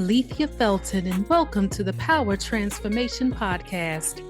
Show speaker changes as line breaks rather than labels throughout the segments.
Alethea Felton, and welcome to the Power Transformation Podcast.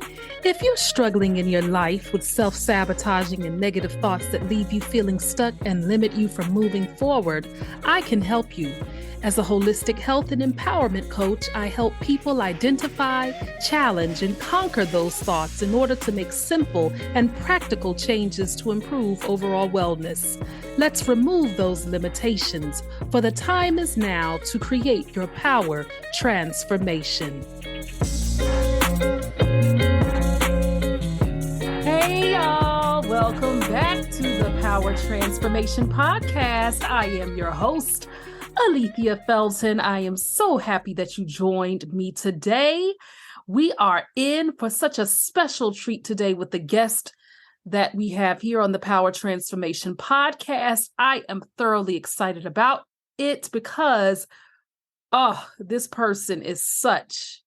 If you're struggling in your life with self-sabotaging and negative thoughts that leave you feeling stuck and limit you from moving forward, I can help you. As a holistic health and empowerment coach, I help people identify, challenge, and conquer those thoughts in order to make simple and practical changes to improve overall wellness. Let's remove those limitations, for the time is now to create your power transformation. Hey y'all, welcome back to the Power Transformation Podcast. I am your host, Alethea Felton. I am so happy that you joined me today. We are in for such a special treat today with the guest that we have here on the Power Transformation Podcast. I am thoroughly excited about it because, this person is such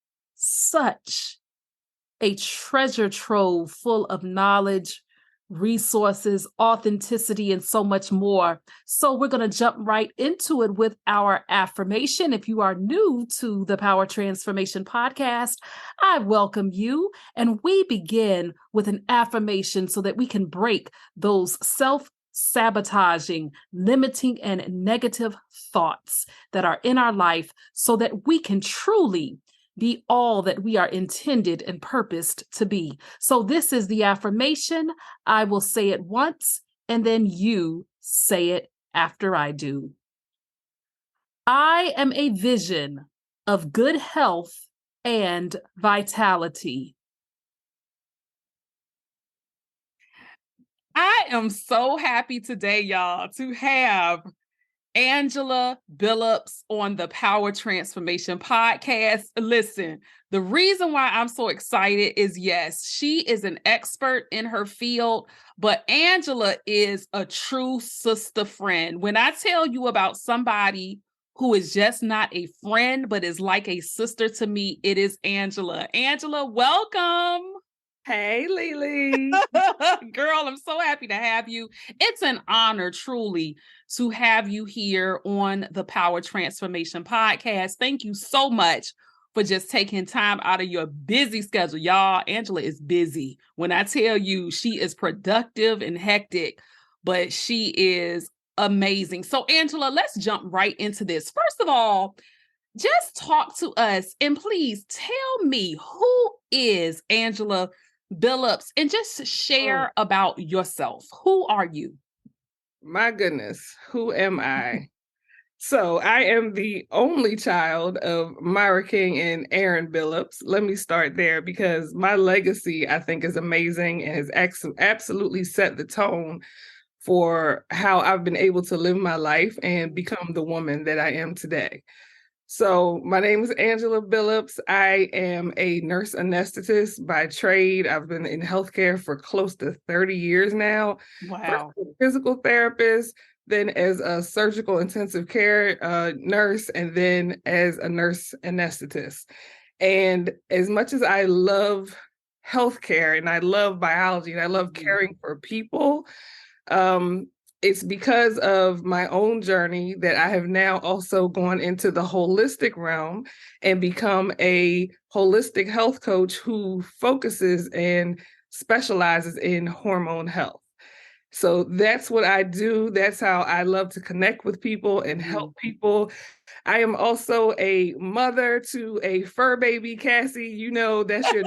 a treasure trove full of knowledge, resources, authenticity, and so much more. So we're going to jump right into it with our affirmation. If you are new to the Power Transformation Podcast, I welcome you. And we begin with an affirmation so that we can break those self-sabotaging, limiting, and negative thoughts that are in our life so that we can truly be all that we are intended and purposed to be. So this is the affirmation. I will say it once, and then you say it after I do. I am a vision of good health and vitality. I am so happy today, y'all, to have Angela Billups on the Power Transformation Podcast. Listen, the reason why I'm so excited is, yes, she is an expert in her field, but Angela is a true sister friend. When I tell you about somebody who is just not a friend, but is like a sister to me, it is Angela. Angela, welcome.
Hey, Lily.
Girl, I'm so happy to have you. It's an honor, truly, to have you here on the Power Transformation Podcast. Thank you so much for just taking time out of your busy schedule. Y'all, Angela is busy. When I tell you she is productive and hectic, but she is amazing. So, Angela, let's jump right into this. First of all, just talk to us and please tell me, who is Angela Billups, and just share about yourself. Who are you?
My goodness, who am I? So I am the only child of Myra King and Aaron Billups. Let me start there because my legacy, I think, is amazing and has absolutely set the tone for how I've been able to live my life and become the woman that I am today. So my name is Angela Billups. I am a nurse anesthetist by trade. I've been in healthcare for close to 30 years now.
Wow.
First as a physical therapist, then as a surgical intensive care nurse, and then as a nurse anesthetist. And as much as I love healthcare and I love biology and I love caring for people, it's because of my own journey that I have now also gone into the holistic realm and become a holistic health coach who focuses and specializes in hormone health. So that's what I do. That's how I love to connect with people and help people. I am also a mother to a fur baby, Cassie. You know, that's your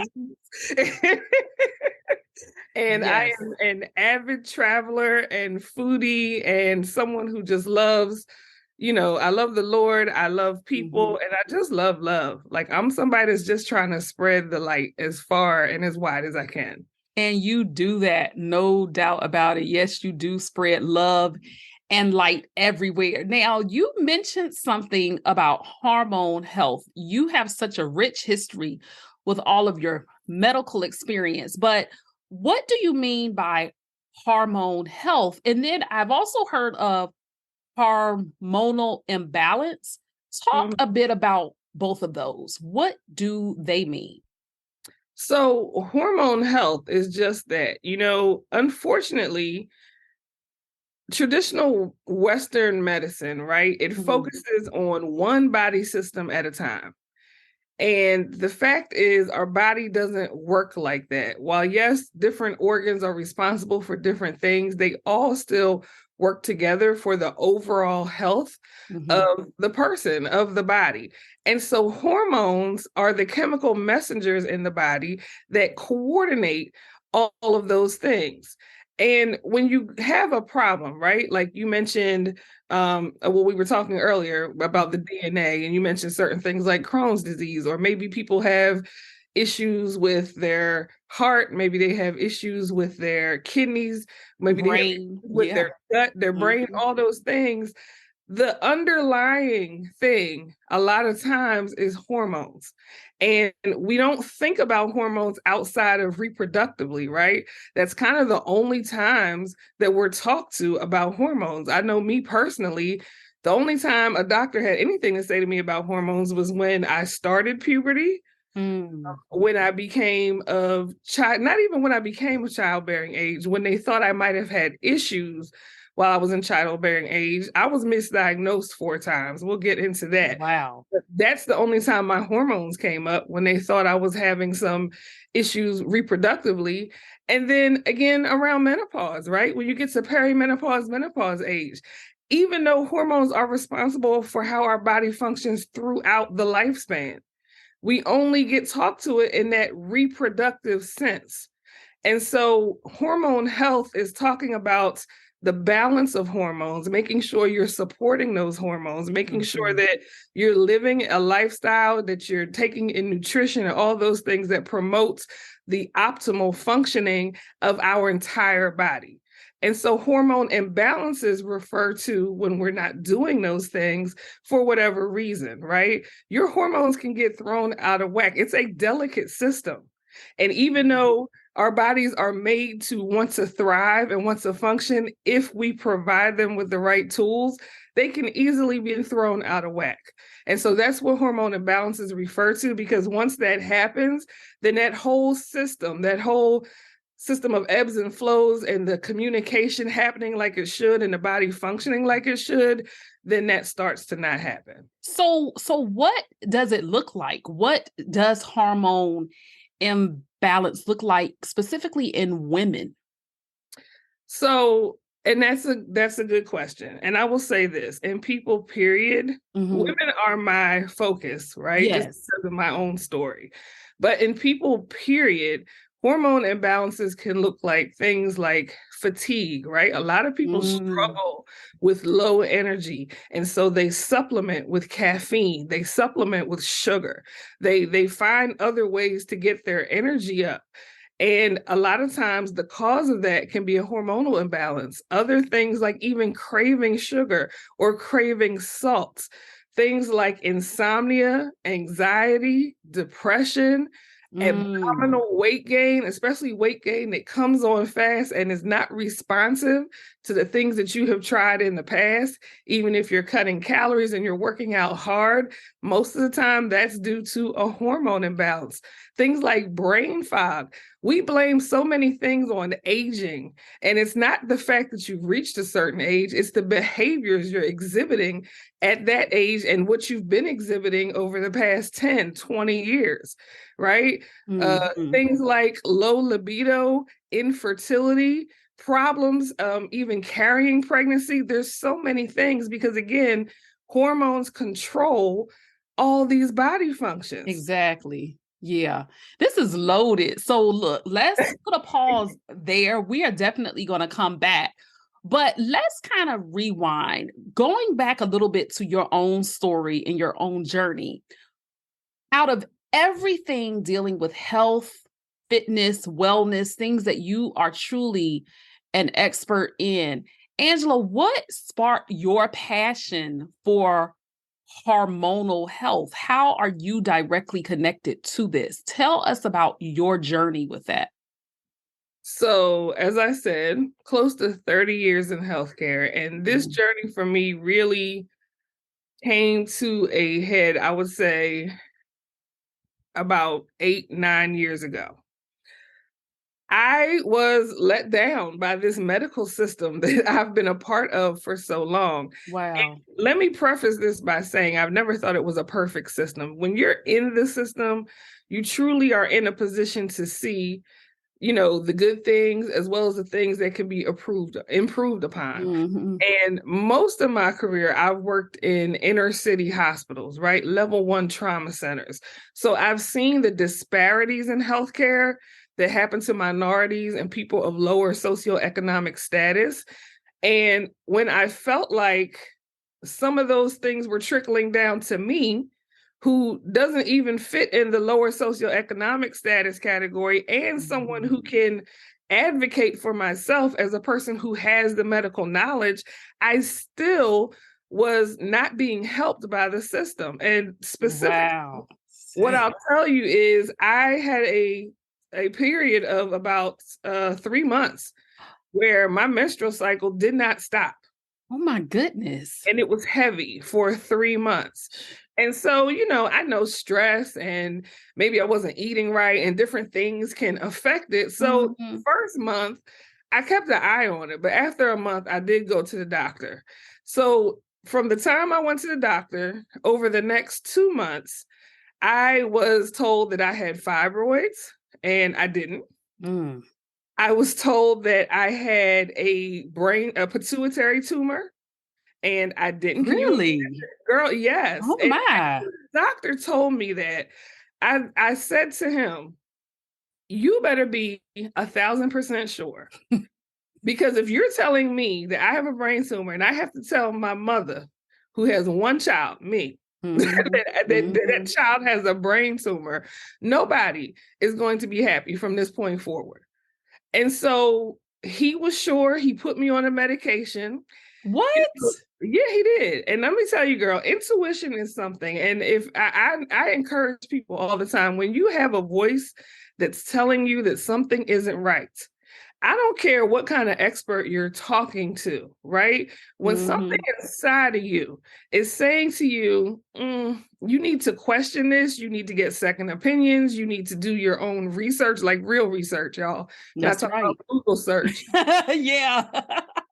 And yes. I am an avid traveler and foodie and someone who just loves, I love the Lord. I love people and I just love love. Like I'm somebody that's just trying to spread the light as far and as wide as I can.
And you do that, no doubt about it. Yes, you do spread love and light everywhere. Now, you mentioned something about hormone health. You have such a rich history with all of your medical experience, but what do you mean by hormone health? And then I've also heard of hormonal imbalance. Talk a bit about both of those. What do they mean?
So hormone health is just that, unfortunately, traditional Western medicine, right? It focuses on one body system at a time. And the fact is, our body doesn't work like that. While, yes, different organs are responsible for different things, they all still work together for the overall health of the person, of the body. And so hormones are the chemical messengers in the body that coordinate all of those things. And when you have a problem, right? Like you mentioned, well, we were talking earlier about the DNA, and you mentioned certain things like Crohn's disease, or maybe people have issues with their heart, maybe they have issues with their kidneys, maybe they have issues with their gut, their brain, all those things. The underlying thing a lot of times is hormones. And we don't think about hormones outside of reproductively, right? That's kind of the only times that we're talked to about hormones. I know me personally, the only time a doctor had anything to say to me about hormones was when I started puberty, when I became of child, not even when I became of childbearing age, when they thought I might have had issues while I was in childbearing age. I was misdiagnosed 4 times. We'll get into that.
Wow.
But that's the only time my hormones came up, when they thought I was having some issues reproductively. And then again, around menopause, right? When you get to perimenopause, menopause age, even though hormones are responsible for how our body functions throughout the lifespan, we only get talked to it in that reproductive sense. And so hormone health is talking about the balance of hormones, making sure you're supporting those hormones, making sure that you're living a lifestyle, that you're taking in nutrition and all those things that promotes the optimal functioning of our entire body. And so hormone imbalances refer to when we're not doing those things for whatever reason, right? Your hormones can get thrown out of whack. It's a delicate system. And even though our bodies are made to want to thrive and want to function, if we provide them with the right tools, they can easily be thrown out of whack. And so that's what hormone imbalances refer to, because once that happens, then that whole system of ebbs and flows and the communication happening like it should and the body functioning like it should, then that starts to not happen.
So what does it look like? What does hormone imbalance look like specifically in women?
So, and that's a good question. And I will say this, in people, period, women are my focus, right?
Yes.
Just because of my own story. But in people, period, hormone imbalances can look like things like fatigue, right? A lot of people struggle with low energy. And so they supplement with caffeine, they supplement with sugar. They find other ways to get their energy up. And a lot of times the cause of that can be a hormonal imbalance. Other things like even craving sugar or craving salts, things like insomnia, anxiety, depression, abdominal weight gain, especially weight gain that comes on fast and is not responsive to the things that you have tried in the past. Even if you're cutting calories and you're working out hard, most of the time that's due to a hormone imbalance. Things like brain fog. We blame so many things on aging, and it's not the fact that you've reached a certain age, it's the behaviors you're exhibiting at that age and what you've been exhibiting over the past 10, 20 years, right? Things like low libido, infertility, problems, even carrying pregnancy. There's so many things because, again, hormones control all these body functions.
Exactly. Yeah, this is loaded. So look, let's put a pause there. We are definitely going to come back, but let's kind of rewind, going back a little bit to your own story and your own journey. Out of everything dealing with health, fitness, wellness, things that you are truly an expert in, Angela, what sparked your passion for hormonal health? How are you directly connected to this? Tell us about your journey with that.
So, as I said, close to 30 years in healthcare, and this journey for me really came to a head, I would say, about 8, 9 years ago. I was let down by this medical system that I've been a part of for so long.
Wow.
And let me preface this by saying I've never thought it was a perfect system. When you're in the system, you truly are in a position to see, the good things as well as the things that can be improved upon.
Mhm.
And most of my career, I've worked in inner city hospitals, right? Level 1 trauma centers. So I've seen the disparities in healthcare that happen to minorities and people of lower socioeconomic status. And when I felt like some of those things were trickling down to me, who doesn't even fit in the lower socioeconomic status category, and someone who can advocate for myself as a person who has the medical knowledge, I still was not being helped by the system. And specifically,
Wow.
what I'll tell you is I had a period of about 3 months where my menstrual cycle did not stop.
Oh my goodness.
And it was heavy for 3 months. And so, I know stress and maybe I wasn't eating right and different things can affect it. So
Mhm.
first month, I kept an eye on it. But after a month, I did go to the doctor. So from the time I went to the doctor, over the next 2 months, I was told that I had fibroids and I didn't.
Mm.
I was told that I had a pituitary tumor and I didn't. Can you imagine?
Really?
Girl, yes.
Oh
And
my.
the doctor told me that. I said to him, you better be 1,000% sure. Because if you're telling me that I have a brain tumor and I have to tell my mother, who has one child, me,
Mhm.
that child has a brain tumor, nobody is going to be happy from this point forward. And so he was sure. He put me on a medication.
What?
Yeah, he did. And let me tell you, girl, intuition is something. And if I encourage people all the time, when you have a voice that's telling you that something isn't right, I don't care what kind of expert you're talking to, right? When something
Mhm.
inside of you is saying to you, you need to question this, you need to get second opinions, you need to do your own research, like real research, y'all. Not
That's
talking
right.
about Google search.
Yeah.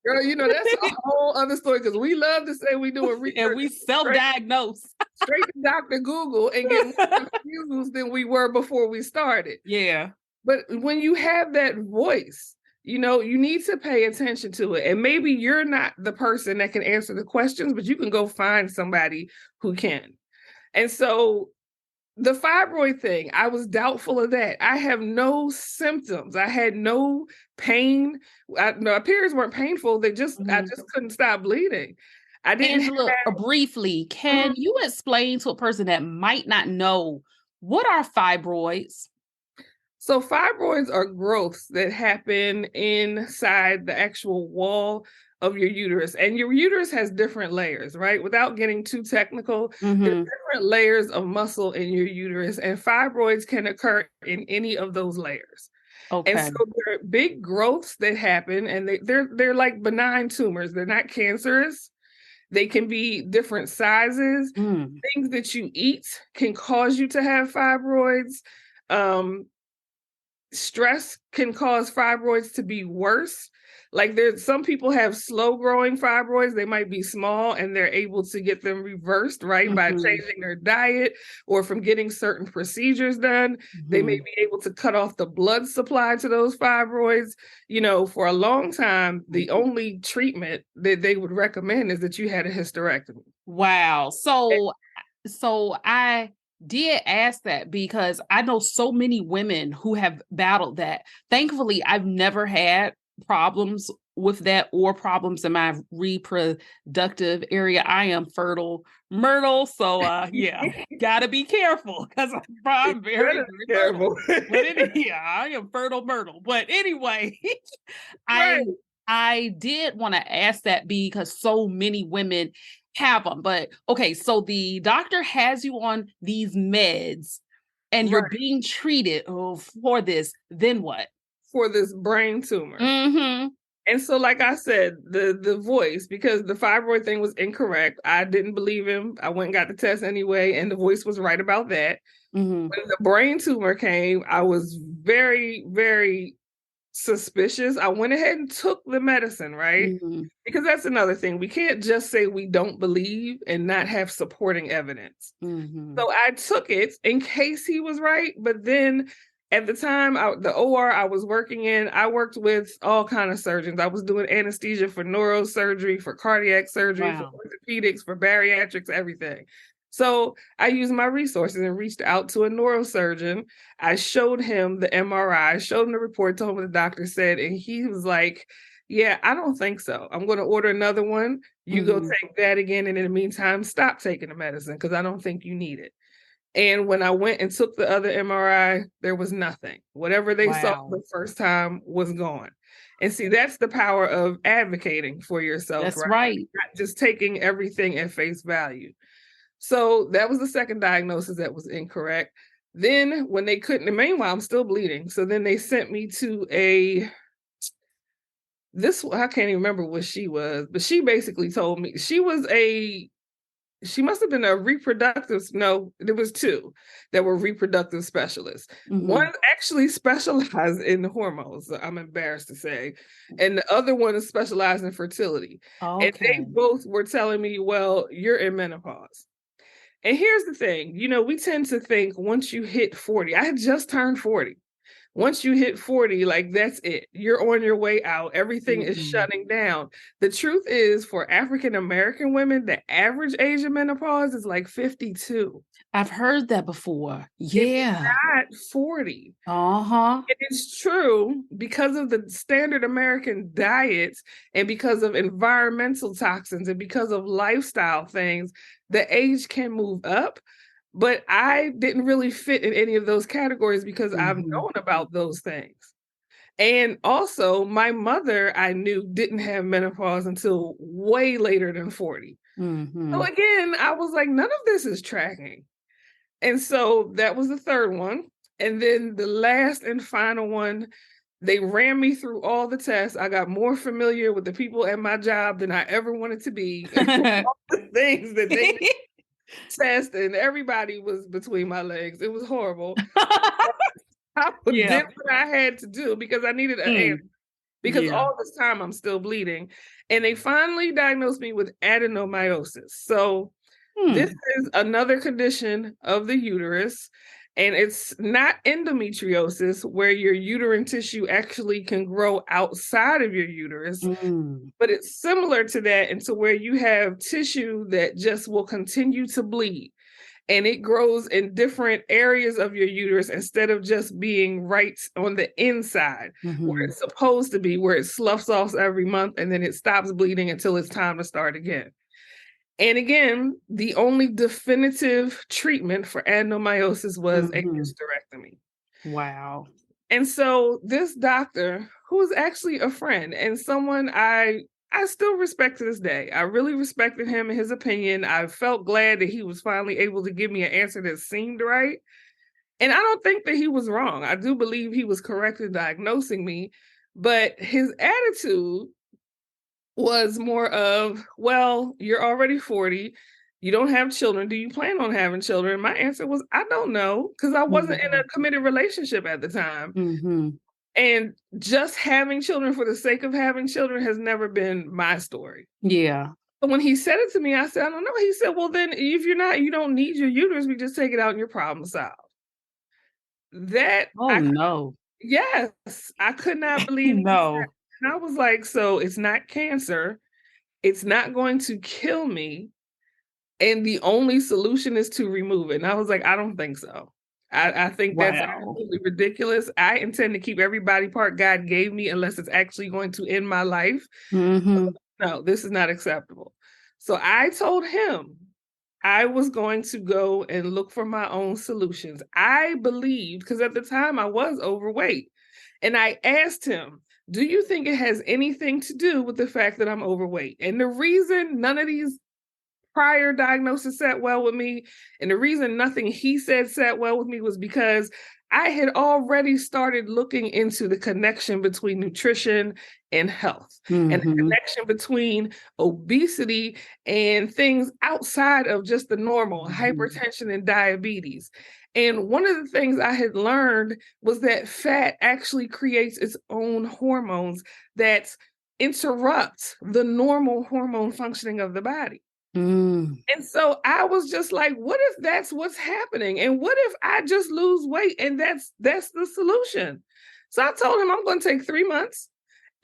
Girl, that's a whole other story because we love to say we doing
And
research
we self-diagnose.
straight to Dr. Google and get more confused than we were before we started.
Yeah.
But when you have that voice, you need to pay attention to it. And maybe you're not the person that can answer the questions, but you can go find somebody who can. And so the fibroid thing, I was doubtful of that. I have no symptoms. I had no pain. My periods weren't painful. I
Mhm.
just couldn't stop bleeding. I didn't
Angela, briefly, can
have.
you explain to a person that might not know what are fibroids?
So fibroids are growths that happen inside the actual wall of your uterus. And your uterus has different layers, right? Without getting too technical, there's
Mhm.
different layers of muscle in your uterus, and fibroids can occur in any of those layers. And
Okay.
so they're big growths that happen, and they're like benign tumors. They're not cancerous. They can be different sizes.
Mm.
Things that you eat can cause you to have fibroids. Um, Stress can cause fibroids to be worse. Like there's some people have slow growing fibroids. They might be small and they're able to get them reversed, right? By
Mhm.
changing their diet or from getting certain procedures done. They may
Mhm.
be able to cut off the blood supply to those fibroids. For a long time, the only treatment that they would recommend is that you had a hysterectomy.
Wow. So I did ask that because I know so many women who have battled that. Thankfully, I've never had problems with that or problems in my reproductive area. I am fertile myrtle. So yeah, gotta be careful because I'm very,
Better
very
be
fertile.
careful.
But yeah, I am fertile myrtle. But anyway, I
Right.
I did want to ask that because so many women have them. But okay, so the doctor has you on these meds and you're
Right.
being treated for this. Then what?
For this brain tumor.
Mm-hmm.
And so, like I said, the voice, because the fibroid thing was incorrect. I didn't believe him. I went and got the test anyway, and the voice was right about that.
Mm-hmm.
When the brain tumor came, I was very, very suspicious, I went ahead and took the medicine, right?
Mhm.
Because that's another thing. We can't just say we don't believe and not have supporting evidence.
Mhm.
So I took it in case he was right. But then at the time, the OR I was working in, I worked with all kind of surgeons. I was doing anesthesia for neurosurgery, for cardiac surgery, for
Wow.
orthopedics, for bariatrics, everything. So I used my resources and reached out to a neurosurgeon. I showed him the MRI, showed him the report, told him what the doctor said, and he was like, yeah, I don't think so. I'm going to order another one. You go
Mhm.
take that again. And in the meantime, stop taking the medicine because I don't think you need it. And when I went and took the other MRI, there was nothing. Whatever they saw
Wow.
the first time was gone. And see, that's the power of advocating for yourself,
That's
right?
right.
Not just taking everything at face value. So that was the second diagnosis that was incorrect. Then when they couldn't, and meanwhile, I'm still bleeding. So then they sent me to I can't even remember what she was, but she basically told me she must have been a reproductive. No, there was two that were reproductive specialists. One
Mhm.
actually specialized in hormones, I'm embarrassed to say, and the other one is specialized in fertility. And they
Okay.
both were telling me, well, you're in menopause. And here's the thing, we tend to think once you hit 40, I had just turned 40. Once you hit 40, like that's it. You're on your way out. Everything is
Mhm.
shutting down. The truth is, for African American women, the average age of menopause is like 52.
I've heard that before.
It's
Yeah.
not 40.
Uh-huh.
It is true because of the standard American diets and because of environmental toxins and because of lifestyle things, the age can move up. But I didn't really fit in any of those categories because I've
Mhm.
known about those things. And also, my mother, I knew, didn't have menopause until way later than 40. So
Mhm.
again, I was like, none of this is tracking. And so that was the third one. And then the last and final one, they ran me through all the tests. I got more familiar with the people at my job than I ever wanted to be. All the things that they test, and everybody was between my legs. It was horrible. I
Yeah.
did what I had to do because I needed an answer.
Mm.
Because
Yeah.
all this time I'm still bleeding. And they finally diagnosed me with adenomyosis. So this
Hmm.
is another condition of the uterus. And it's not endometriosis, where your uterine tissue actually can grow outside of your uterus,
Mm.
but it's similar to that, and to where you have tissue that just will continue to bleed. And it grows in different areas of your uterus instead of just being right on the inside where
Mhm.
it's supposed to be, where it sloughs off every month and then it stops bleeding until it's time to start again. And again, the only definitive treatment for adenomyosis was a
Mhm.
hysterectomy.
Wow.
And so this doctor, who was actually a friend and someone I still respect to this day. I really respected him and his opinion. I felt glad that he was finally able to give me an answer that seemed right. And I don't think that he was wrong. I do believe he was correct in diagnosing me, but his attitude was more of, well, you're already 40. You don't have children. Do you plan on having children? My answer was, I don't know, because I wasn't in a
Mhm.
committed relationship at the time.
Mhm.
And just having children for the sake of having children has never been my story.
Yeah.
But when he said it to me, I said, I don't know. He said, well, then if you don't need your uterus, we just take it out and your problem solved. That
Oh, no.
yes, I could not believe he said.
No.
And I was like, so it's not cancer. It's not going to kill me. And the only solution is to remove it. And I was like, I don't think so. I think that's
Wow.
absolutely ridiculous. I intend to keep every body part God gave me unless it's actually going to end my life.
Mhm.
No, this is not acceptable. So I told him I was going to go and look for my own solutions. I believed, because at the time I was overweight, and I asked him, do you think it has anything to do with the fact that I'm overweight? And the reason none of these prior diagnosis sat well with me, and the reason nothing he said sat well with me, was because I had already started looking into the connection between nutrition and health, and the connection between obesity and things outside of just the normal hypertension and diabetes. And one of the things I had learned was that fat actually creates its own hormones that interrupt the normal hormone functioning of the body. And so I was just like, what if that's what's happening? And what if I just lose weight and that's the solution? So I told him I'm going to take 3 months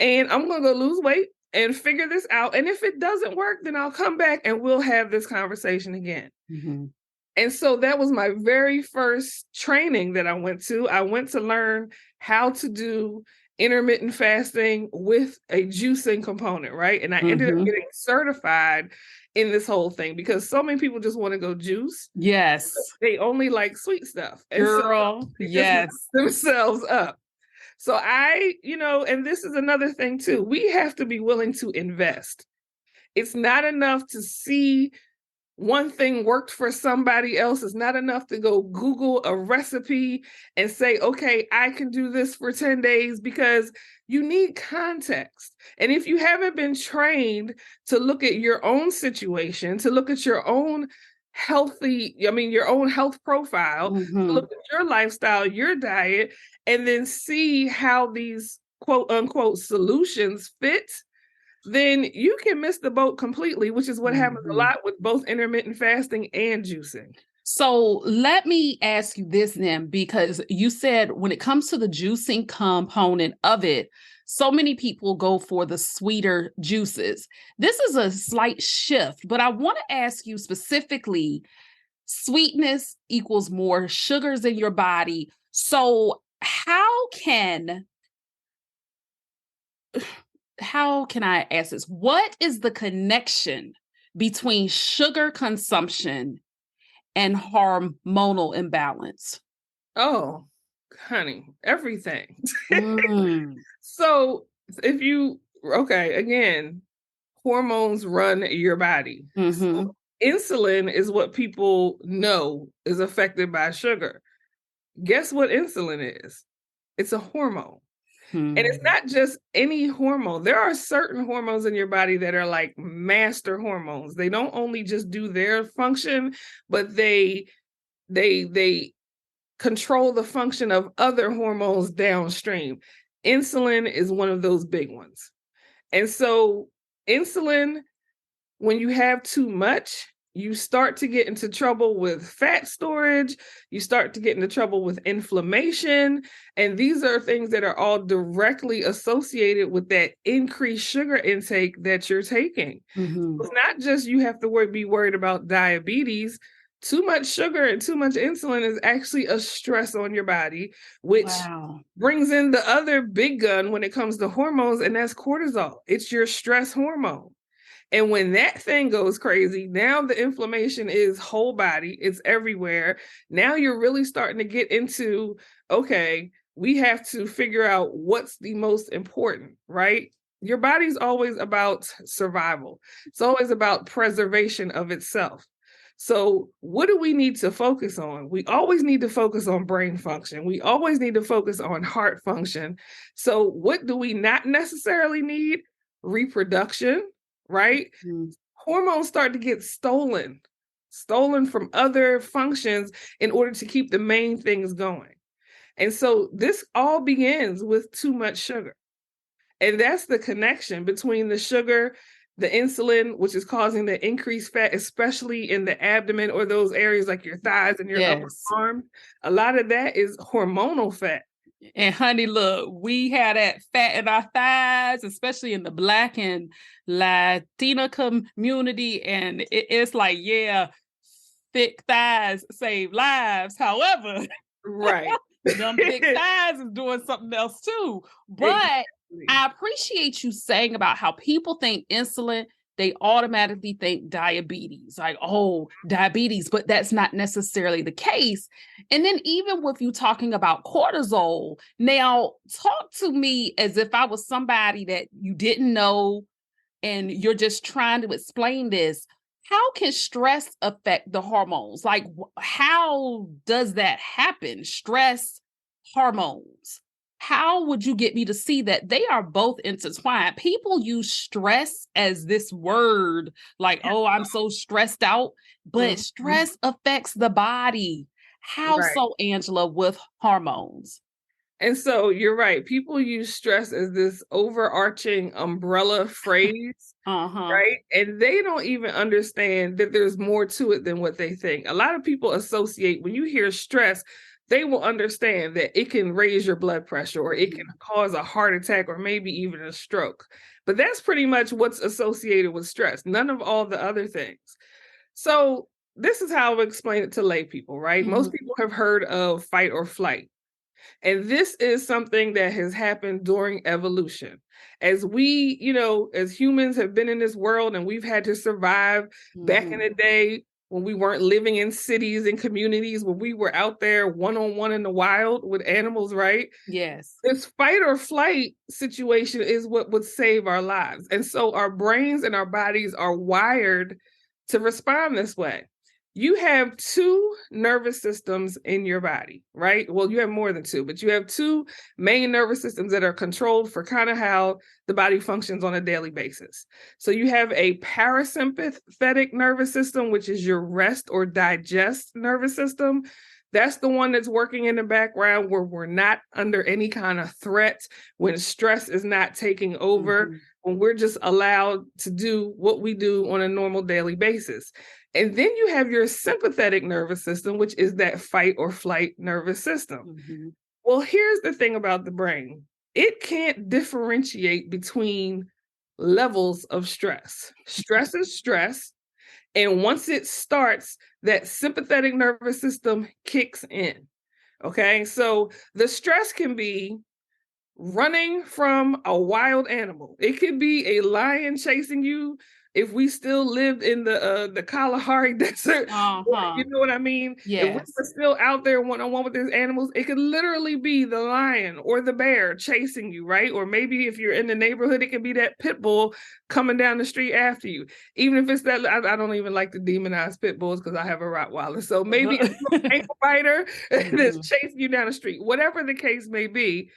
and I'm going to go lose weight and figure this out. And if it doesn't work, then I'll come back and we'll have this conversation again. And so that was my very first training that I went to. I went to learn how to do intermittent fasting with a juicing component, right? And I ended up getting certified in this whole thing because so many people just want to go juice.
Yes.
They only like sweet stuff. And
girl,
so they
yes.
just mess themselves up. So and this is another thing too. We have to be willing to invest. It's not enough to see one thing worked for somebody else. It's not enough to go Google a recipe and say, okay, I can do this for 10 days, because you need context. And if you haven't been trained to look at your own situation, to look at your own your own health profile, to look at your lifestyle, your diet, and then see how these quote unquote solutions fit, then you can miss the boat completely, which is what happens a lot with both intermittent fasting and juicing.
So let me ask you this then, because you said when it comes to the juicing component of it, so many people go for the sweeter juices. This is a slight shift, but I want to ask you specifically, sweetness equals more sugars in your body. So how can I ask this? What is the connection between sugar consumption and hormonal imbalance?
Oh, honey, everything. So again, hormones run your body. So insulin is what people know is affected by sugar. Guess what insulin is? It's a hormone. And it's not just any hormone. There are certain hormones in your body that are like master hormones. They don't only just do their function, but they control the function of other hormones downstream. Insulin is one of those big ones. And so insulin, when you have too much, you start to get into trouble with fat storage. You start to get into trouble with inflammation. And these are things that are all directly associated with that increased sugar intake that you're taking. It's not just you have to be worried about diabetes. Too much sugar and too much insulin is actually a stress on your body, which brings in the other big gun when it comes to hormones, and that's cortisol. It's your stress hormone. And when that thing goes crazy, now the inflammation is whole body, it's everywhere. Now you're really starting to get into, okay, we have to figure out what's the most important, right? Your body's always about survival. It's always about preservation of itself. So what do we need to focus on? We always need to focus on brain function. We always need to focus on heart function. So what do we not necessarily need? Reproduction. Right? Hormones start to get stolen from other functions in order to keep the main things going. And so this all begins with too much sugar. And that's the connection between the sugar, the insulin, which is causing the increased fat, especially in the abdomen or those areas like your thighs and your upper arm. A lot of that is hormonal fat.
And honey, look, we had that fat in our thighs, especially in the Black and Latina community. And it's like, yeah, thick thighs save lives. However,
right.
them thick thighs is doing something else too. But I appreciate you saying about how people think insulin, they automatically think diabetes, like, oh, diabetes, but that's not necessarily the case. And then even with you talking about cortisol, now talk to me as if I was somebody that you didn't know and you're just trying to explain this. How can stress affect the hormones? Like, how does that happen? Stress hormones. How would you get me to see that they are both intertwined? People use stress as this word, like, oh, I'm so stressed out, but
Mhm.
stress affects the body. How
Right.
so, Angela, with hormones?
And so you're right. People use stress as this overarching umbrella phrase,
Uh-huh.
right? And they don't even understand that there's more to it than what they think. A lot of people associate when you hear stress, they will understand that it can raise your blood pressure or it can cause a heart attack or maybe even a stroke. But that's pretty much what's associated with stress, none of all the other things. So this is how I would explain it to lay people, right? Most
Mhm.
people have heard of fight or flight. And this is something that has happened during evolution. As we, as humans have been in this world and we've had to survive back in
Mhm.
the day when we weren't living in cities and communities, when we were out there one on one in the wild with animals, right?
Yes.
This fight or flight situation is what would save our lives. And so our brains and our bodies are wired to respond this way. You have two nervous systems in your body, right? Well, you have more than two, but you have two main nervous systems that are controlled for kind of how the body functions on a daily basis. So you have a parasympathetic nervous system, which is your rest or digest nervous system. That's the one that's working in the background where we're not under any kind of threat, when stress is not taking over,
Mhm.
when we're just allowed to do what we do on a normal daily basis. And then you have your sympathetic nervous system, which is that fight or flight nervous system.
Mhm.
Well, here's the thing about the brain. It can't differentiate between levels of stress. Stress is stress. And once it starts, that sympathetic nervous system kicks in. Okay. So the stress can be running from a wild animal. It could be a lion chasing you if we still lived in the Kalahari Desert.
Uh-huh.
You know what I mean? If we
Yes.
were still out there one on one with these animals, it could literally be the lion or the bear chasing you, right? Or maybe if you're in the neighborhood, it could be that pit bull coming down the street after you. Even if it's that, I don't even like to demonize pit bulls because I have a Rottweiler. So maybe it's an ankle biter that's
Mhm.
chasing you down the street. Whatever the case may be,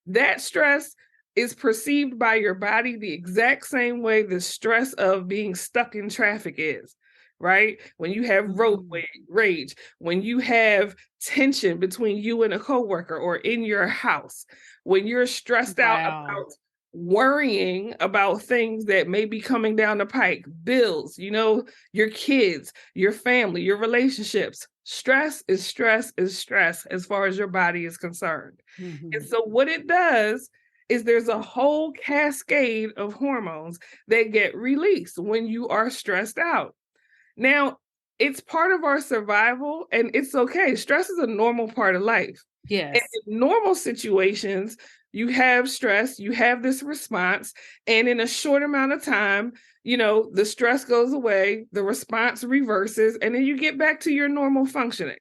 that stress is perceived by your body the exact same way the stress of being stuck in traffic is, right? When you have road
Mhm.
rage, when you have tension between you and a coworker or in your house, when you're stressed out
Wow.
about worrying about things that may be coming down the pike, bills, your kids, your family, your relationships. Stress is stress is stress as far as your body is concerned. And
Mhm.
so what it does is there's a whole cascade of hormones that get released when you are stressed out. Now, it's part of our survival and it's okay. Stress is a normal part of life. And
Yes.
in normal situations, you have stress, you have this response, and in a short amount of time, the stress goes away, the response reverses, and then you get back to your normal functioning.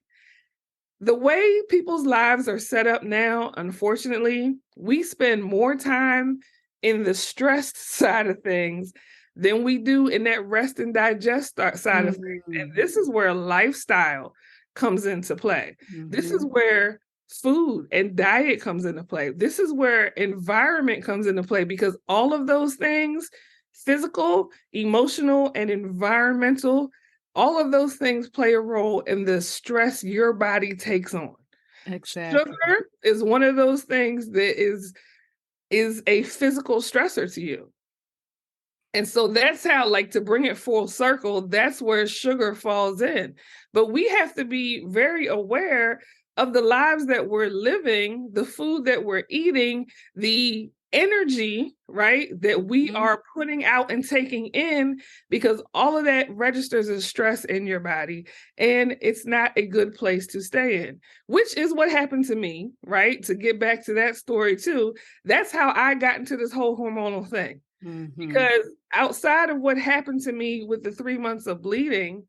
The way people's lives are set up now, unfortunately, we spend more time in the stressed side of things than we do in that rest and digest side of things. And
Mhm.
this is where lifestyle comes into play. This is
Mhm.
where food and diet comes into play. This is where environment comes into play because all of those things, physical, emotional, and environmental, all of those things play a role in the stress your body takes on.
Exactly.
Sugar is one of those things that is a physical stressor to you. And so that's how, like, to bring it full circle, that's where sugar falls in. But we have to be very aware of the lives that we're living, the food that we're eating, the energy, right, that we
Mhm.
are putting out and taking in, because all of that registers as stress in your body. And it's not a good place to stay in, which is what happened to me, right? To get back to that story too, that's how I got into this whole hormonal thing.
Mhm.
Because outside of what happened to me with the 3 months of bleeding,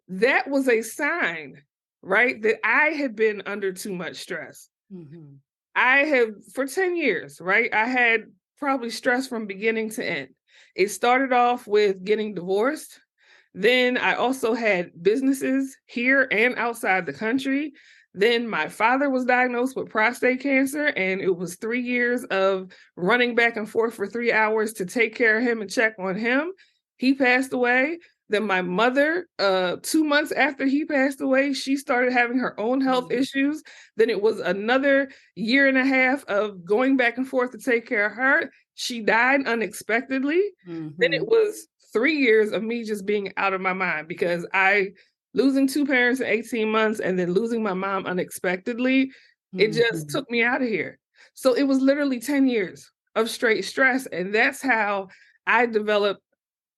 that was a sign, right, that I had been under too much stress.
Mhm.
I have for 10 years, right? I had probably stress from beginning to end. It started off with getting divorced. Then I also had businesses here and outside the country Then my father was diagnosed with prostate cancer, and it was 3 years of running back and forth for 3 hours to take care of him and check on him. He passed away. Then my mother, 2 months after he passed away, she started having her own health issues. Then it was another year and a half of going back and forth to take care of her. She died unexpectedly. Then it was 3 years of me just being out of my mind because losing two parents in 18 months and then losing my mom unexpectedly, it just took me out of here. So it was literally 10 years of straight stress. And that's how I developed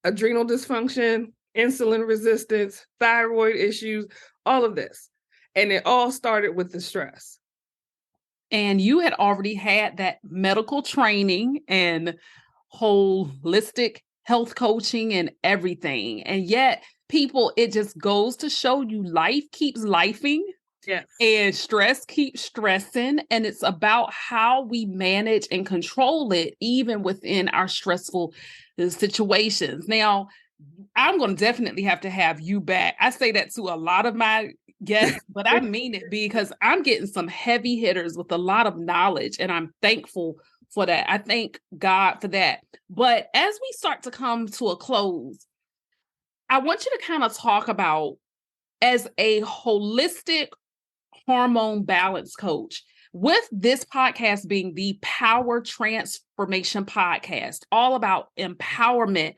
adrenal dysfunction, insulin resistance, thyroid issues, all of this. And it all started with the stress.
And you had already had that medical training and holistic health coaching and everything. And yet people, it just goes to show you life keeps lifing.
Yes.
And stress keeps stressing. And it's about how we manage and control it, even within our stressful situations. Now, I'm going to definitely have to have you back. I say that to a lot of my guests, but I mean it because I'm getting some heavy hitters with a lot of knowledge, and I'm thankful for that. I thank God for that. But as we start to come to a close, I want you to kind of talk about, as a holistic hormone balance coach, with this podcast being the Power Transformation Podcast, all about empowerment,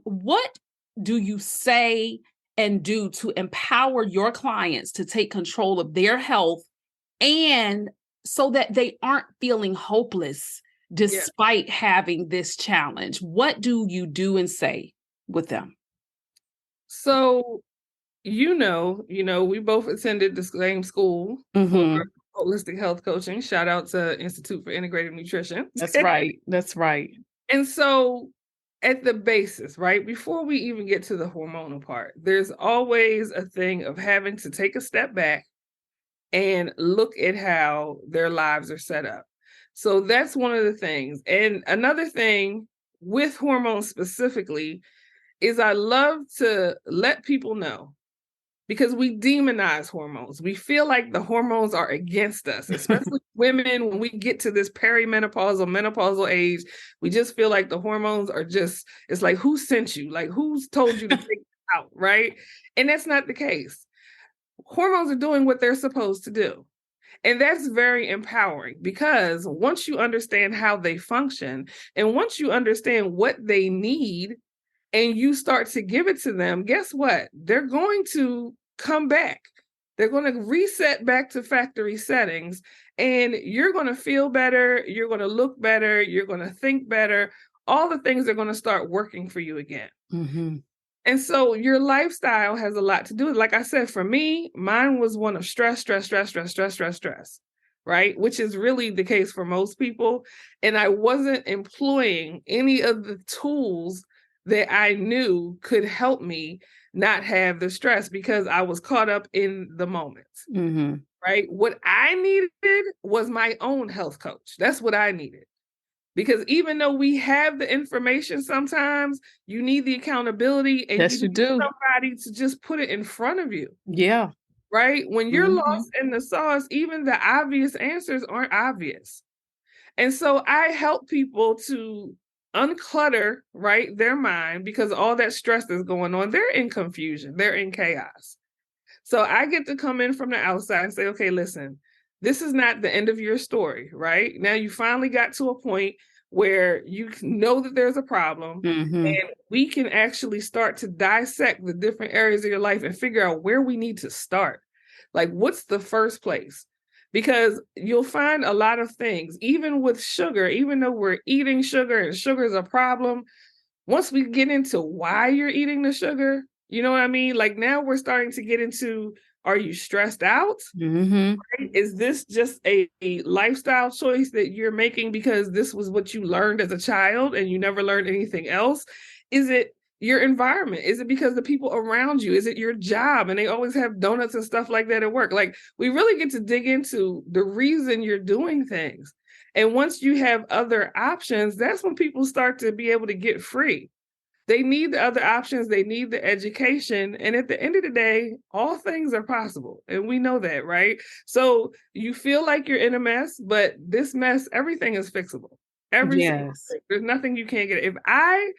what do you say and do to empower your clients to take control of their health, and so that they aren't feeling hopeless despite having this challenge? What do you do and say with them?
So, we both attended the same school for holistic health coaching. Shout out to Institute for Integrative Nutrition.
That's right. That's right.
And so at the basis, right, before we even get to the hormonal part, there's always a thing of having to take a step back and look at how their lives are set up. So that's one of the things. And another thing with hormones specifically is I love to let people know, because we demonize hormones. We feel like the hormones are against us, especially women. When we get to this perimenopausal, menopausal age, we just feel like the hormones are just, it's like, who sent you? Like, who's told you to take it out, right? And that's not the case. Hormones are doing what they're supposed to do. And that's very empowering, because once you understand how they function, and once you understand what they need, and you start to give it to them, guess what? They're going to come back. They're going to reset back to factory settings, and you're going to feel better. You're going to look better. You're going to think better. All the things are going to start working for you again. And so your lifestyle has a lot to do with it. Like I said, for me, mine was one of stress, right? Which is really the case for most people. And I wasn't employing any of the tools that I knew could help me not have the stress, because I was caught up in the moment, right? What I needed was my own health coach. That's what I needed. Because even though we have the information, sometimes you need the accountability, and
yes, you do.
Somebody to just put it in front of you.
Yeah.
Right? When you're lost in the sauce, even the obvious answers aren't obvious. And so I help people to unclutter, right, their mind, because all that stress is going on. They're in confusion. They're in chaos. So I get to come in from the outside and say, okay, listen, this is not the end of your story, right? Now you finally got to a point where you know that there's a problem, and we can actually start to dissect the different areas of your life and figure out where we need to start. Like, what's the first place? Because you'll find a lot of things, even with sugar, even though we're eating sugar and sugar is a problem, once we get into why you're eating the sugar, you know what I mean? Like, now we're starting to get into, are you stressed out? Right? Is this just a lifestyle choice that you're making because this was what you learned as a child and you never learned anything else? Is it your environment? Is it because the people around you? Is it your job and they always have donuts and stuff like that at work? Like, we really get to dig into the reason you're doing things. And once you have other options, that's when people start to be able to get free. They need the other options. They need the education. And at the end of the day, all things are possible. And we know that, right? So you feel like you're in a mess, but this mess, everything is fixable. Every single thing. There's nothing you can't get. If I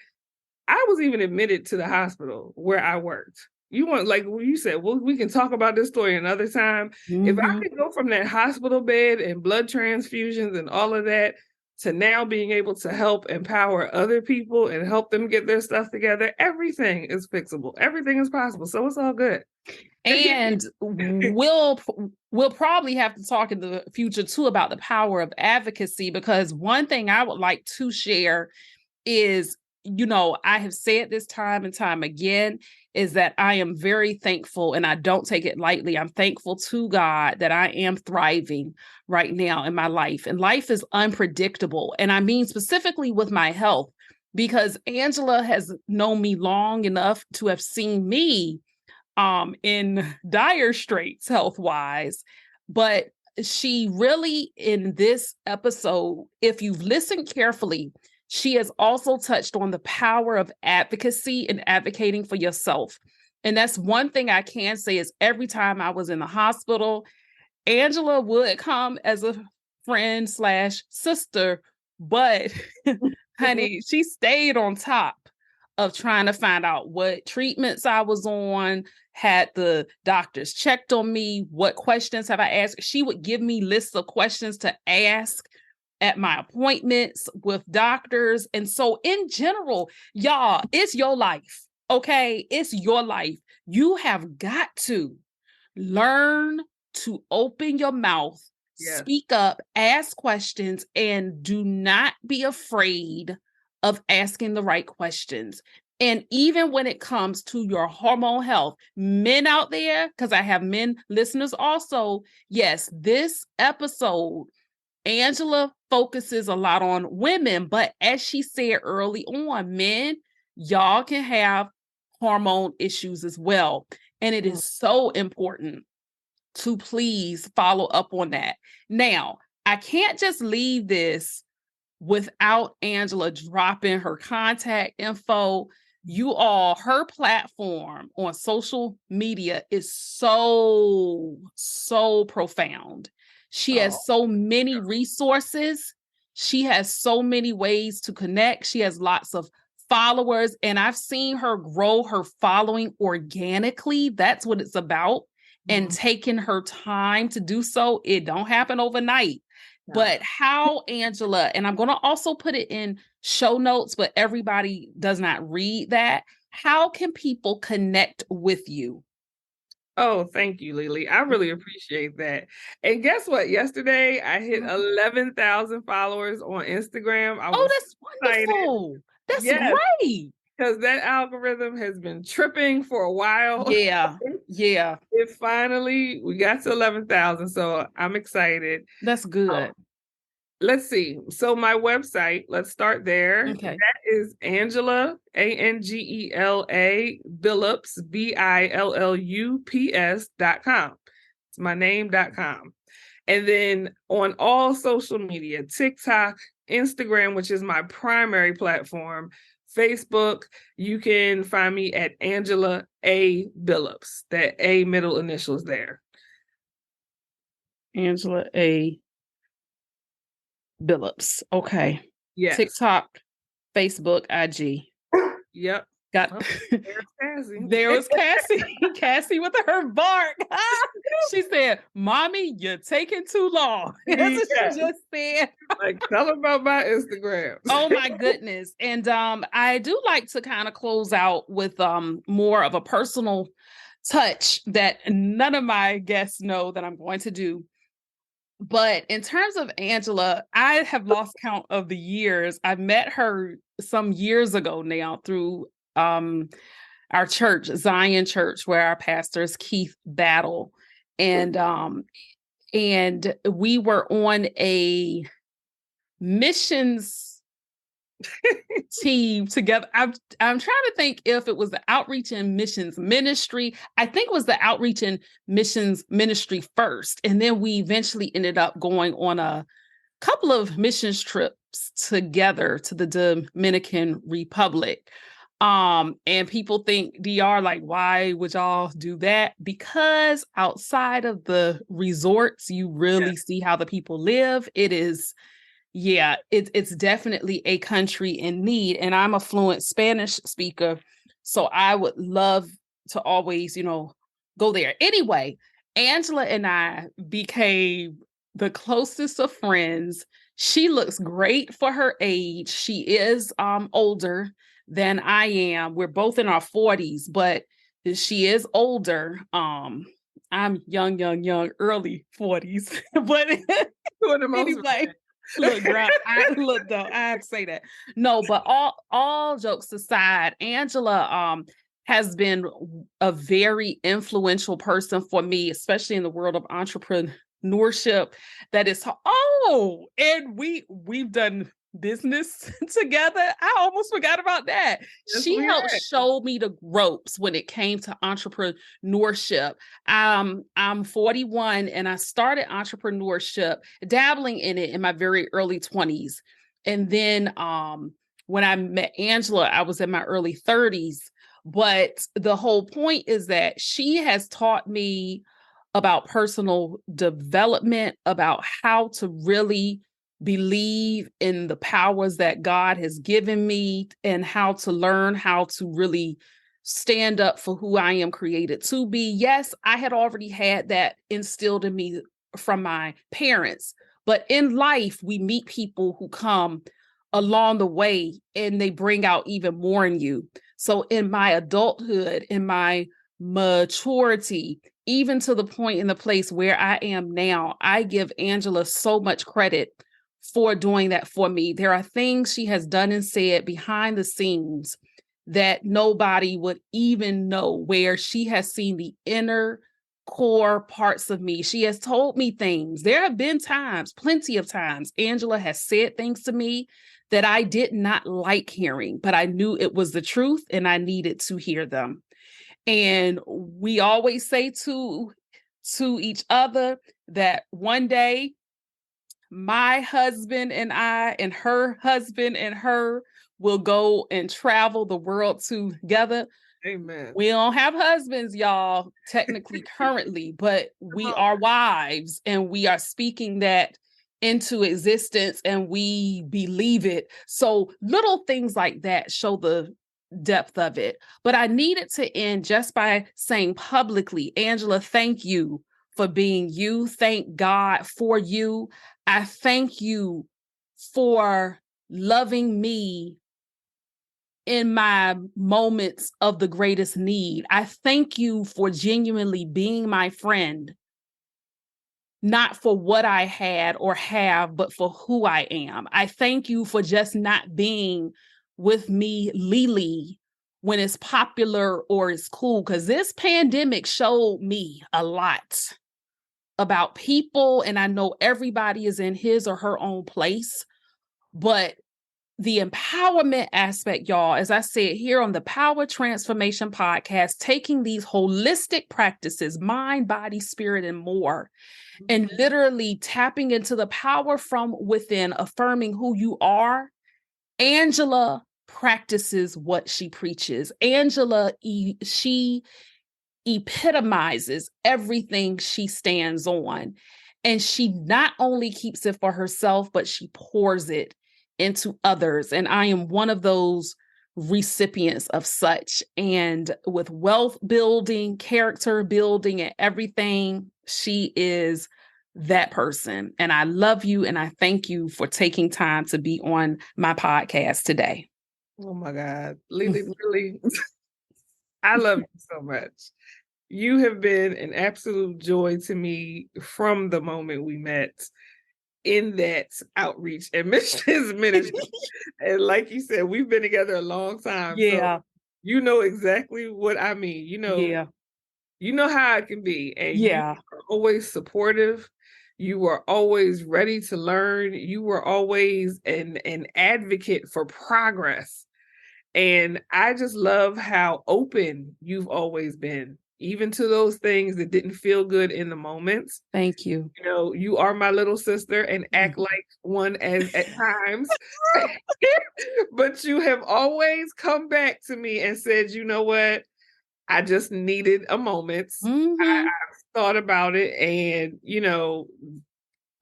was even admitted to the hospital where I worked. You want, like you said, well, we can talk about this story another time. If I could go from that hospital bed and blood transfusions and all of that to now being able to help empower other people and help them get their stuff together, everything is fixable. Everything is possible. So it's all good.
And we'll probably have to talk in the future too about the power of advocacy, because one thing I would like to share is, I have said this time and time again, is that I am very thankful, and I don't take it lightly. I'm thankful to God that I am thriving right now in my life. And life is unpredictable. And I mean specifically with my health, because Angela has known me long enough to have seen me in dire straits health-wise. But she really, in this episode, if you've listened carefully, she has also touched on the power of advocacy and advocating for yourself. And that's one thing I can say is every time I was in the hospital, Angela would come as a friend / sister, but honey, she stayed on top of trying to find out what treatments I was on, had the doctors checked on me, what questions have I asked. She would give me lists of questions to ask at my appointments with doctors. And so in general, y'all, it's your life, okay? It's your life. You have got to learn to open your mouth, speak up, ask questions, and do not be afraid of asking the right questions. And even when it comes to your hormone health, men out there, because I have men listeners also, yes, this episode, Angela focuses a lot on women, but as she said early on, men, y'all can have hormone issues as well. And it is so important to please follow up on that. Now, I can't just leave this without Angela dropping her contact info. You all, her platform on social media is so profound. She has so many resources. She has so many ways to connect. She has lots of followers, and I've seen her grow her following organically. That's what it's about. And taking her time to do so. It don't happen overnight. But how Angela, and I'm going to also put it in show notes, but everybody does not read that. How can people connect with you?
Oh, thank you, Lily. I really appreciate that. And guess what? Yesterday, I hit 11,000 followers on Instagram.
That's wonderful. That's great.
Because that algorithm has been tripping for a while.
Yeah.
It finally, we got to 11,000. So I'm excited.
That's good.
Let's see. So my website, let's start there.
Okay.
That is Angela, Angela, Billups, BILLUPS.com. It's my name.com. And then on all social media, TikTok, Instagram, which is my primary platform, Facebook, you can find me at Angela A. Billups. That A middle initial is there.
Angela A. Billups. Okay.
Yes.
TikTok, Facebook, IG.
Yep.
Got
there's Cassie.
There was Cassie. Cassie with her bark. She said, "Mommy, you're taking too long." That's what she just said.
Like, tell her about my Instagram.
Oh my goodness. And I do like to kind of close out with more of a personal touch that none of my guests know that I'm going to do. But in terms of Angela, I have lost count of the years. I met her some years ago now through our church, Zion Church, where our pastor is Keith Battle. And we were on a missions team together. I'm trying to think if it was the outreach and missions ministry. I think it was the outreach and missions ministry first. And then we eventually ended up going on a couple of missions trips together to the Dominican Republic. And people think DR, like, why would y'all do that? Because outside of the resorts, you really see how the people live. It is, yeah, it's definitely a country in need. And I'm a fluent Spanish speaker, so I would love to always, go there. Anyway, Angela and I became the closest of friends. She looks great for her age. She is older than I am. We're both in our 40s, but she is older. I'm young, early 40s. But anyway, look, girl, I have to say that. No, but all jokes aside, Angela has been a very influential person for me, especially in the world of entrepreneurship. That is, and we've done business together. I almost forgot about that.
Yes,
She helped show me the ropes when it came to entrepreneurship. I'm 41 and I started entrepreneurship, dabbling in it in my very early 20s. And then when I met Angela, I was in my early 30s. But the whole point is that she has taught me about personal development, about how to really believe in the powers that God has given me, and how to learn how to really stand up for who I am created to be. Yes, I had already had that instilled in me from my parents, but in life, we meet people who come along the way and they bring out even more in you. So in my adulthood, in my maturity, even to the point in the place where I am now, I give Angela so much credit for doing that for me. There are things she has done and said behind the scenes that nobody would even know, where she has seen the inner core parts of me. She has told me things. There have been times, plenty of times, Angela has said things to me that I did not like hearing, but I knew it was the truth and I needed to hear them. And we always say to each other that one day my husband and I and her husband and her will go and travel the world together.
Amen.
We don't have husbands, y'all, technically currently, but we are wives and we are speaking that into existence and we believe it. So little things like that show the depth of it. But I needed to end just by saying publicly, Angela, thank you for being you. Thank God for you. I thank you for loving me in my moments of the greatest need. I thank you for genuinely being my friend, not for what I had or have, but for who I am. I thank you for just not being with me, Lily, when it's popular or it's cool, because this pandemic showed me a lot about people, and I know everybody is in his or her own place, but the empowerment aspect, y'all, as I said here on the Power Transformation Podcast, taking these holistic practices, mind, body, spirit, and more, and literally tapping into the power from within, affirming who you are. Angela practices what she preaches. Angela, she epitomizes everything she stands on. And she not only keeps it for herself, but she pours it into others. And I am one of those recipients of such. And with wealth building, character building, and everything, she is that person. And I love you. And I thank you for taking time to be on my podcast today.
Oh my God. Lily, really, I love you so much. You have been an absolute joy to me from the moment we met in that outreach and missions ministry. And like you said, we've been together a long time.
Yeah.
So you know exactly what I mean. You know how it can be. And you are always supportive. You were always ready to learn. You were always an advocate for progress. And I just love how open you've always been. even to those things that didn't feel good in the moments.
Thank you.
You know, you are my little sister and act like one as at times. But you have always come back to me and said, you know what? I just needed a moment. I thought about it and, you know,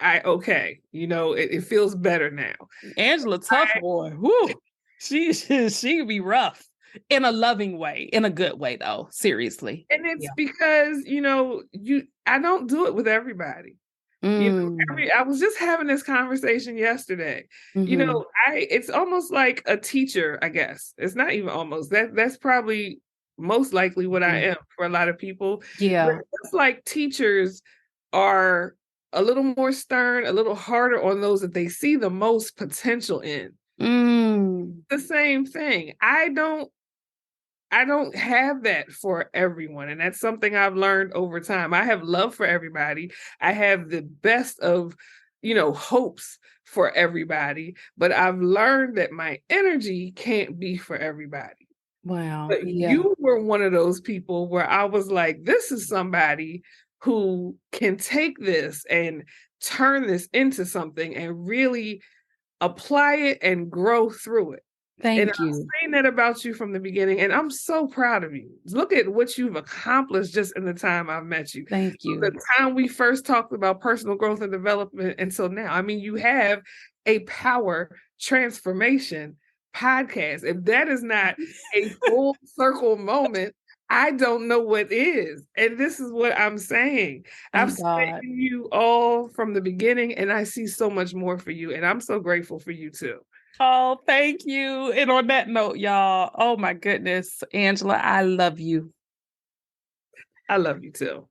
it feels better now.
Angela, tough boy. Woo. She could be rough in a loving way, in a good way though. Seriously.
And it's because, you know, I don't do it with everybody. You know, I was just having this conversation yesterday. You know, it's almost like a teacher, I guess. It's not even almost. That's probably most likely what I am for a lot of people.
Yeah.
But it's like teachers are a little more stern, a little harder on those that they see the most potential in. The same thing. I don't have that for everyone. And that's something I've learned over time. I have love for everybody. I have the best of, you know, hopes for everybody, but I've learned that my energy can't be for everybody.
Wow.
But you were one of those people where I was like, this is somebody who can take this and turn this into something and really apply it and grow through it.
Thank you.
I'm saying that about you from the beginning, and I'm so proud of you. Look at what you've accomplished just in the time I've met you.
Thank you.
The time we first talked about personal growth and development until now. I mean, you have a power transformation podcast. If that is not a full circle moment, I don't know what is. And this is what I'm saying. I've seen you all from the beginning, and I see so much more for you. And I'm so grateful for you too.
Oh, thank you. And on that note, y'all, oh my goodness, Angela, I love you.
I love you too.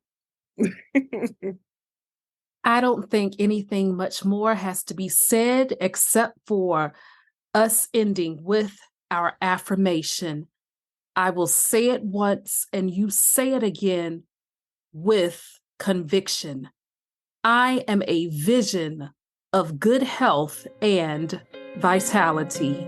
I don't think anything much more has to be said except for us ending with our affirmation. I will say it once and you say it again with conviction. I am a vision of good health and vitality.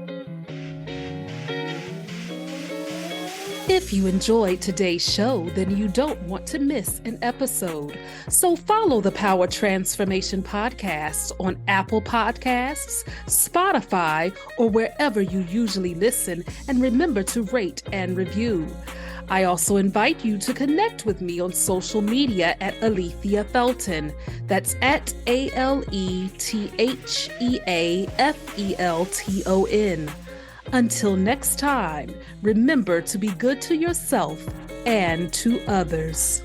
If you enjoyed today's show, then you don't want to miss an episode. So follow the Power Transformation Podcast on Apple Podcasts, Spotify, or wherever you usually listen, and remember to rate and review. I also invite you to connect with me on social media at Alethea Felton. That's at ALETHEAFELTON. Until next time, remember to be good to yourself and to others.